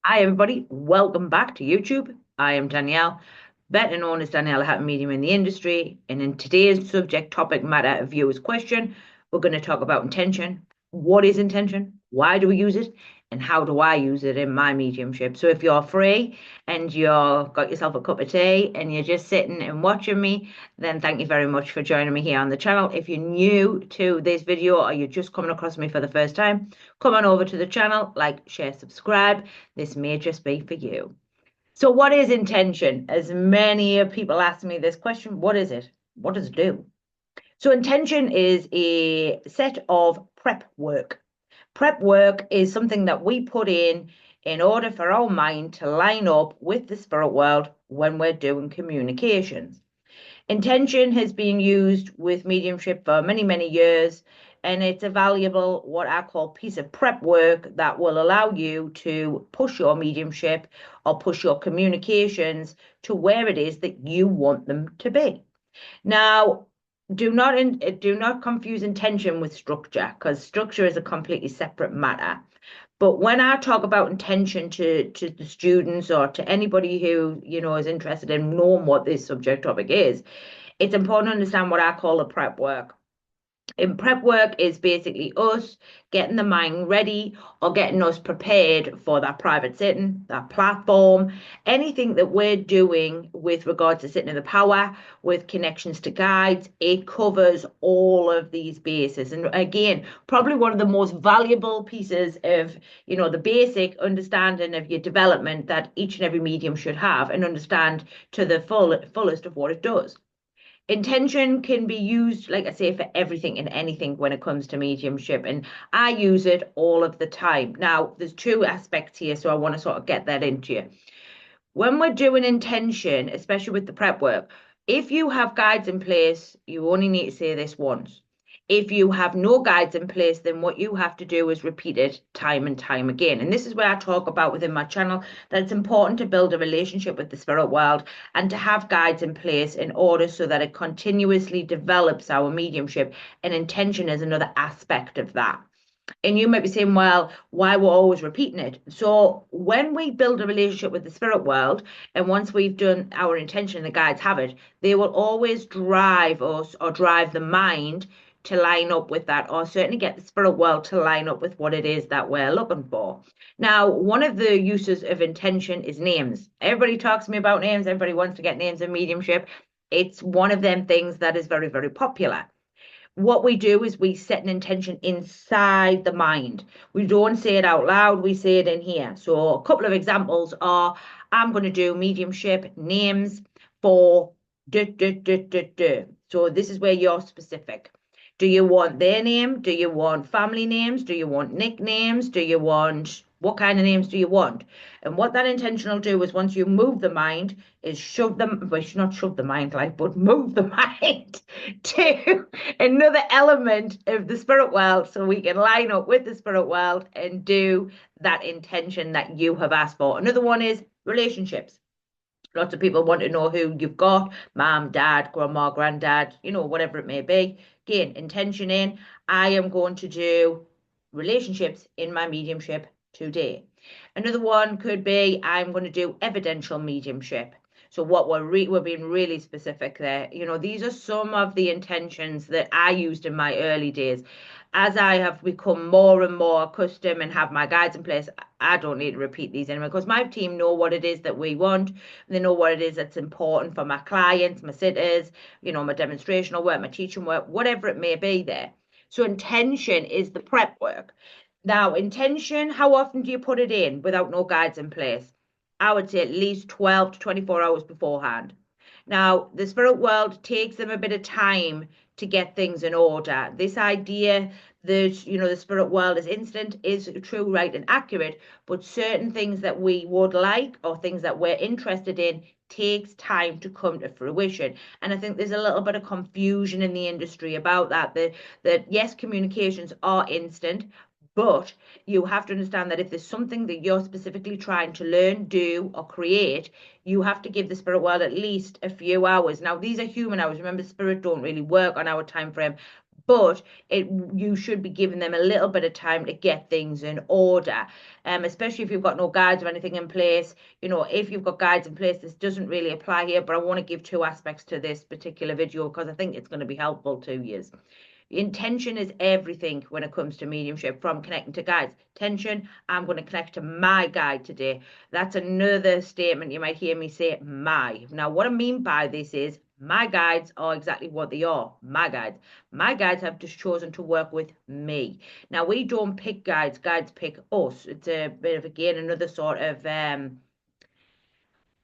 Hi, everybody. Welcome back to YouTube. I am Danielle, better known as Danielle, a happy medium in the industry. And in today's subject topic matter, a viewer's question, we're going to talk about intention. What is intention? Why do we use it? And how do I use it in my mediumship? So if you're free and you've got yourself a cup of tea and you're just sitting and watching me, then thank you very much for joining me here on the channel. If you're new to this video or you're just coming across me for the first time, come on over to the channel, like, share, subscribe. This may just be for you. So, what is intention? As many of people ask me this question, what is it? What does it do? So, intention is a set of prep work. Prep work is something that we put in order for our mind to line up with the spirit world when we're doing communications. Intention has been used with mediumship for many, many years, and it's a valuable, what I call, piece of prep work that will allow you to push your mediumship or push your communications to where it is that you want them to be. Now, do not confuse intention with structure, because structure is a completely separate matter. But when I talk about intention to the students or to anybody who is interested in knowing what this subject topic is, it's important to understand what I call the prep work. And prep work is basically us getting the mind ready or getting us prepared for that private sitting, that platform, anything that we're doing with regards to sitting in the power, with connections to guides. It covers all of these bases. And again, probably one of the most valuable pieces of, the basic understanding of your development that each and every medium should have and understand to the fullest of what it does. Intention can be used, like I say, for everything and anything when it comes to mediumship, and I use it all of the time. Now, there's two aspects here, so I want to sort of get that into you. When we're doing intention, especially with the prep work, if you have guides in place, you only need to say this once. If you have no guides in place, then what you have to do is repeat it time and time again. And this is where I talk about within my channel that it's important to build a relationship with the spirit world and to have guides in place in order so that it continuously develops our mediumship. And intention is another aspect of that. And you might be saying, well, why we're always repeating it? So when we build a relationship with the spirit world, and once we've done our intention, the guides have it, they will always drive us or drive the mind to line up with that, or certainly get the spirit world to line up with what it is that we're looking for. Now, one of the uses of intention is names. Everybody talks to me about names, everybody wants to get names in mediumship. It's one of them things that is very, very popular. What we do is we set an intention inside the mind. We don't say it out loud, we say it in here. So, a couple of examples are I'm going to do mediumship names for duh, duh, duh, duh, duh. So, this is where you're specific. Do you want their name? Do you want family names? Do you want nicknames? Do you want what kind of names do you want? And what that intention will do is once you move the mind, is shove them, well, not shove the mind like, but move the mind to another element of the spirit world so we can line up with the spirit world and do that intention that you have asked for. Another one is relationships. Lots of people want to know who you've got, mom, dad, grandma, granddad, whatever it may be. Again, intention in, I am going to do relationships in my mediumship today. Another one could be, I'm going to do evidential mediumship. So what we're being really specific there. These are some of the intentions that I used in my early days. As I have become more and more accustomed and have my guides in place, I don't need to repeat these anymore because my team know what it is that we want. They know what it is that's important for my clients, my sitters, my demonstrational work, my teaching work, whatever it may be there. So intention is the prep work. Now, intention, how often do you put it in without no guides in place? I would say at least 12 to 24 hours beforehand. Now, the spirit world takes them a bit of time to get things in order. This idea that, the spirit world is instant is true, right, and accurate, but certain things that we would like or things that we're interested in takes time to come to fruition. And I think there's a little bit of confusion in the industry about that yes, communications are instant, but you have to understand that if there's something that you're specifically trying to learn, do, or create, you have to give the spirit world at least a few hours. Now, these are human hours. Remember, spirit don't really work on our time frame, but you should be giving them a little bit of time to get things in order, especially if you've got no guides or anything in place. If you've got guides in place, this doesn't really apply here, but I want to give two aspects to this particular video because I think it's going to be helpful to you. Intention is everything when it comes to mediumship, from connecting to guides. Intention, I'm going to connect to my guide today. That's another statement you might hear me say, my. Now, what I mean by this is my guides are exactly what they are, my guides. My guides have just chosen to work with me. Now, we don't pick guides, guides pick us. It's a bit of, again, another sort of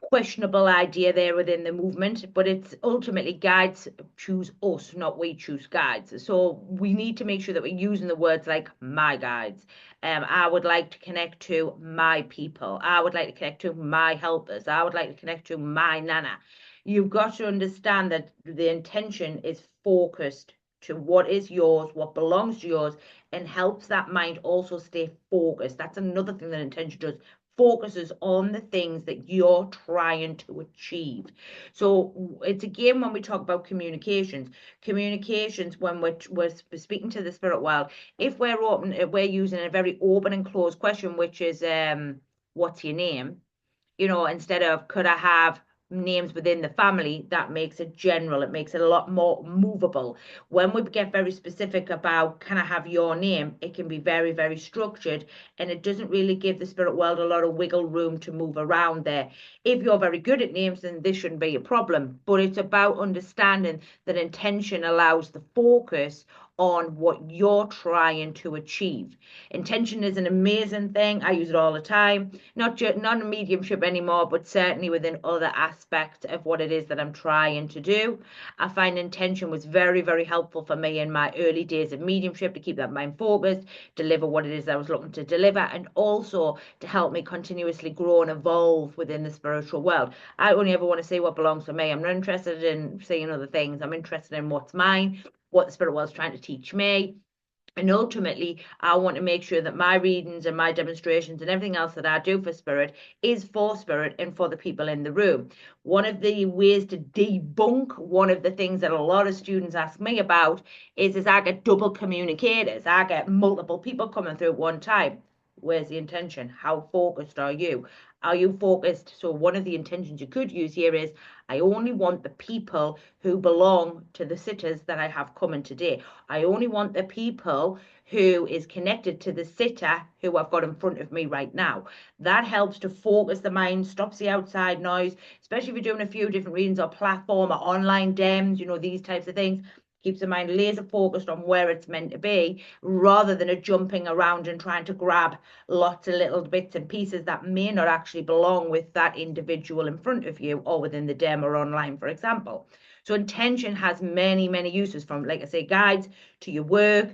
questionable idea there within the movement, but it's ultimately guides choose us, not we choose guides. So we need to make sure that we're using the words like my guides. I would like to connect to my people. I would like to connect to my helpers. I would like to connect to my nana. You've got to understand that the intention is focused to what is yours, what belongs to yours, and helps that mind also stay focused. That's another thing that intention does, focuses on the things that you're trying to achieve. So it's again, when we talk about communications, when we're speaking to the spirit world, if we're open, we're using a very open and closed question, which is what's your name? Instead of could I have names within the family, that makes it general. It makes it a lot more movable. When we get very specific about can I have your name, it can be very, very structured, and it doesn't really give the spirit world a lot of wiggle room to move around there. If you're very good at names, then this shouldn't be a problem, but it's about understanding that intention allows the focus on what you're trying to achieve. Intention is an amazing thing. I use it all the time, not in mediumship anymore, but certainly within other aspects of what it is that I'm trying to do. I find intention was very, very helpful for me in my early days of mediumship to keep that mind focused, deliver what it is I was looking to deliver, and also to help me continuously grow and evolve within the spiritual world. I only ever want to see what belongs to me. I'm not interested in seeing other things. I'm interested in what's mine, what the spirit world's trying to teach me. And ultimately, I want to make sure that my readings and my demonstrations and everything else that I do for spirit is for spirit and for the people in the room. One of the ways to debunk one of the things that a lot of students ask me about is I get double communicators. I get multiple people coming through at one time. Where's the intention? How focused are you? Are you focused? So one of the intentions you could use here is I only want the people who belong to the sitters that I have coming today. I only want the people who is connected to the sitter who I've got in front of me right now. That helps to focus the mind, stops the outside noise, especially if you're doing a few different readings or platform or online dems, these types of things. Keeps the mind laser focused on where it's meant to be, rather than a jumping around and trying to grab lots of little bits and pieces that may not actually belong with that individual in front of you or within the dem or online, for example. So intention has many, many uses, from, like I say, guides to your work.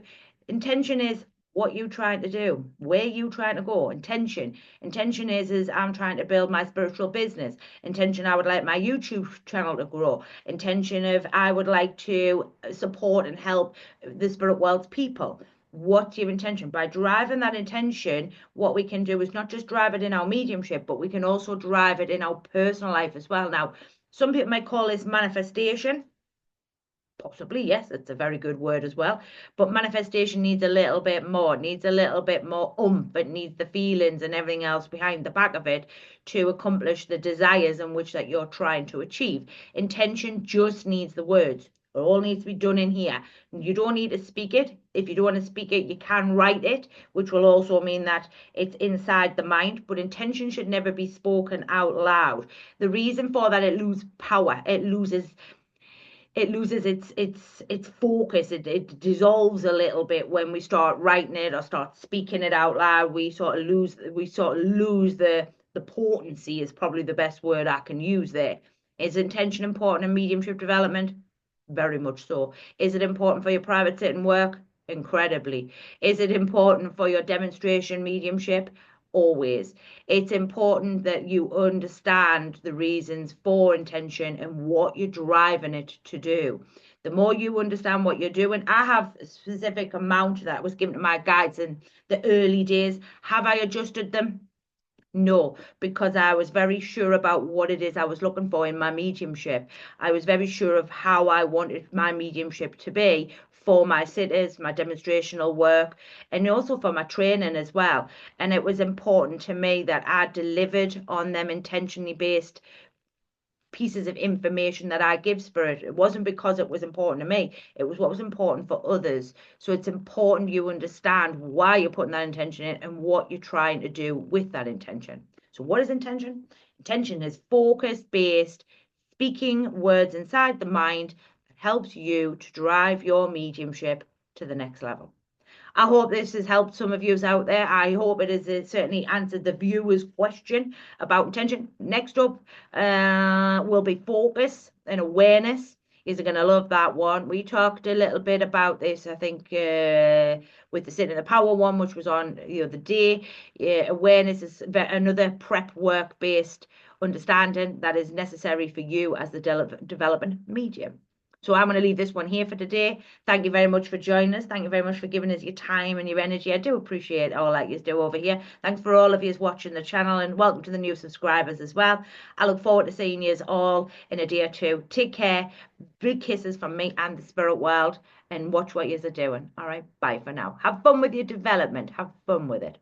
Intention is what you trying to do, where you trying to go. Intention is I'm trying to build my spiritual business. Intention, I would like my YouTube channel to grow. Intention of I would like to support and help the spirit world's people. What's your intention? By driving that intention, what we can do is not just drive it in our mediumship, but we can also drive it in our personal life as well. Now, some people might call this manifestation. Possibly, yes, it's a very good word as well. But manifestation needs a little bit more, needs a little bit more oomph. It needs the feelings and everything else behind the back of it to accomplish the desires in which that you're trying to achieve. Intention just needs the words. It all needs to be done in here. You don't need to speak it. If you don't want to speak it, you can write it, which will also mean that it's inside the mind. But intention should never be spoken out loud. The reason for that, it loses power. It loses its focus. It dissolves a little bit when we start writing it or start speaking it out loud. We sort of lose the potency, is probably the best word I can use there. Is intention important in mediumship development? Very much so. Is it important for your private sitting work? Incredibly. Is it important for your demonstration mediumship? Always. It's important that you understand the reasons for intention and what you're driving it to do. The more you understand what you're doing, I have a specific amount that was given to my guides in the early days. Have I adjusted them? No, because I was very sure about what it is I was looking for in my mediumship. I was very sure of how I wanted my mediumship to be for my sitters, my demonstrational work, and also for my training as well. And it was important to me that I delivered on them intentionally based pieces of information that I give Spirit. It wasn't because it was important to me, it was what was important for others. So it's important you understand why you're putting that intention in and what you're trying to do with that intention. So what is intention? Intention is focus based speaking words inside the mind that helps you to drive your mediumship to the next level. I hope this has helped some of you out there. I hope it has certainly answered the viewer's question about intention. Next up will be focus and awareness. You're going to love that one. We talked a little bit about this, I think, with the Sit in the Power one, which was on the other day. Awareness is another prep work-based understanding that is necessary for you as the developing medium. So I'm going to leave this one here for today. Thank you very much for joining us. Thank you very much for giving us your time and your energy. I do appreciate all that you do over here. Thanks for all of you watching the channel, and welcome to the new subscribers as well. I look forward to seeing you all in a day or two. Take care. Big kisses from me and the spirit world, and watch what you are doing. All right, bye for now. Have fun with your development. Have fun with it.